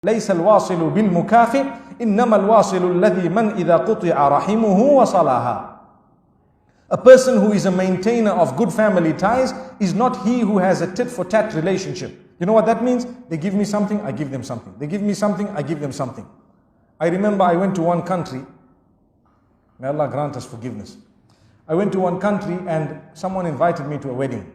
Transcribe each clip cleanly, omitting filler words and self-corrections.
ليس الواصل بالمكافئ إنما الواصل الذي من إذا قطع رحمه وصلها. A person who is a maintainer of good family ties is not he who has a tit-for-tat relationship. You know what that means? They give me something, I give them something. They give me something, I give them something. I remember I went to one country. May Allah grant us forgiveness. I went to one country and someone invited me to a wedding.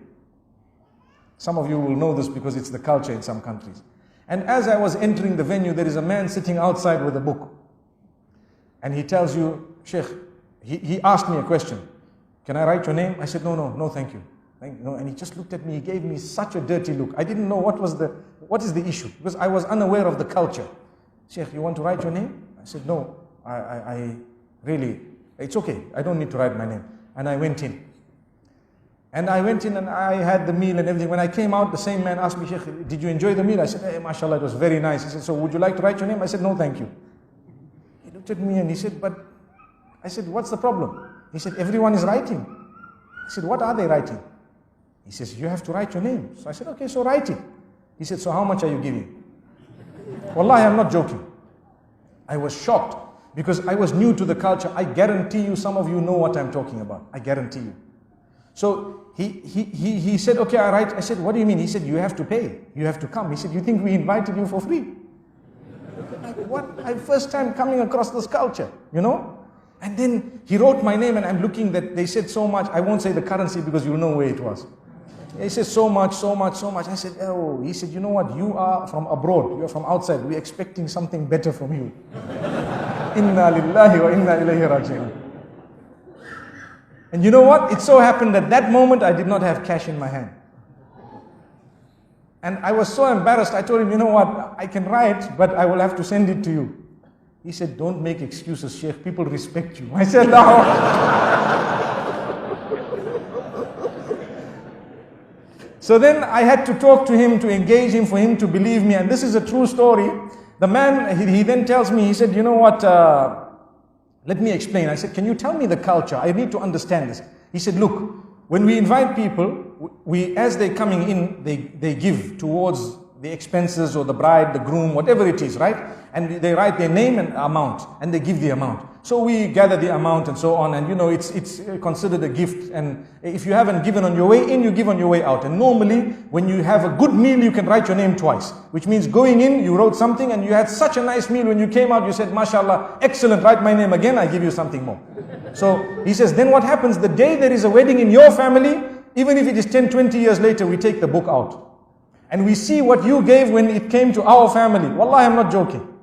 Some of you will know this because it's the culture in some countries. And as I was entering the venue, there is a man sitting outside with a book. And he tells you, Sheikh, he asked me a question. Can I write your name? I said, no, thank you. And he just looked at me, he gave me such a dirty look. I didn't know what is the issue, because I was unaware of the culture. Sheikh, you want to write your name? I said, no, I really, it's okay, I don't need to write my name. And I went in. And I had the meal and everything. When I came out, the same man asked me, Sheikh, did you enjoy the meal? I said, hey, mashallah, it was very nice. He said, so would you like to write your name? I said, no, thank you. He looked at me and he said, I said, what's the problem? He said, everyone is writing. I said, what are they writing? He says, you have to write your name. So I said, okay, so write it. He said, so how much are you giving? Wallahi, I'm not joking. I was shocked because I was new to the culture. I guarantee you, some of you know what I'm talking about. I guarantee you. So he said, okay, I write. I said, what do you mean? He said, you have to pay. You have to come. He said, you think we invited you for free? Like, what? I'm first time coming across this culture, you know? And then he wrote my name and I'm looking that they said so much. I won't say the currency because you'll know where it was. He said so much. I said, oh, he said, you know what? You are from abroad. You are from outside. We're expecting something better from you. Inna lillahi wa inna ilayhi raji'un. And you know what? It so happened that that moment I did not have cash in my hand. And I was so embarrassed. I told him, you know what? I can write, but I will have to send it to you. He said, don't make excuses, Sheikh. People respect you. I said, no. So then I had to talk to him, to engage him, for him to believe me. And this is a true story. The man, he then tells me, he said, you know what, let me explain. I said, can you tell me the culture? I need to understand this. He said, look, when we invite people, as they're coming in, they give towards the expenses or the bride, the groom, whatever it is, right? And they write their name and amount, and they give the amount. So we gather the amount and so on, and you know, it's considered a gift. And if you haven't given on your way in, you give on your way out. And normally, when you have a good meal, you can write your name twice. Which means going in, you wrote something, and you had such a nice meal. When you came out, you said, mashallah, excellent, write my name again, I give you something more. So he says, then what happens? The day there is a wedding in your family, even if it is 10, 20 years later, we take the book out. And we see what you gave when it came to our family. Wallahi, I'm not joking.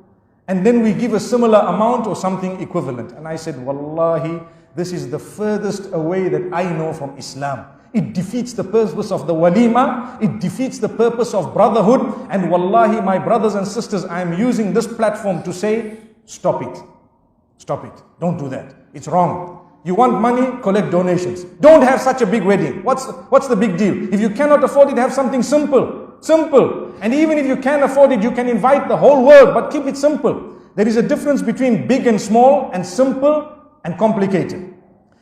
And then we give a similar amount or something equivalent. And I said, Wallahi, this is the furthest away that I know from Islam. It defeats the purpose of the walima. It defeats the purpose of brotherhood. And Wallahi, my brothers and sisters, I am using this platform to say, stop it. Stop it. Don't do that. It's wrong. You want money, collect donations. Don't have such a big wedding. What's the big deal? If you cannot afford it, have something simple. Simple. And even if you can afford it, you can invite the whole world, but keep it simple. There is a difference between big and small, and simple and complicated.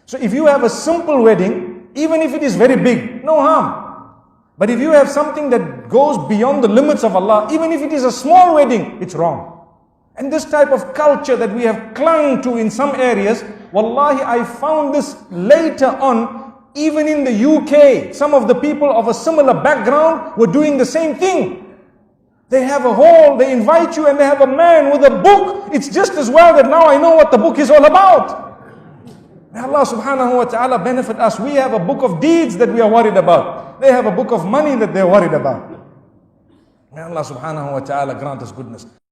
So if you have a simple wedding, even if it is very big, no harm. But if you have something that goes beyond the limits of Allah, even if it is a small wedding, it's wrong. And this type of culture that we have clung to in some areas, wallahi, I found this later on. Even in the UK, some of the people of a similar background were doing the same thing. They have a hall, they invite you, and they have a man with a book. It's just as well that now I know what the book is all about. May Allah subhanahu wa ta'ala benefit us. We have a book of deeds that we are worried about. They have a book of money that they're worried about. May Allah subhanahu wa ta'ala grant us goodness.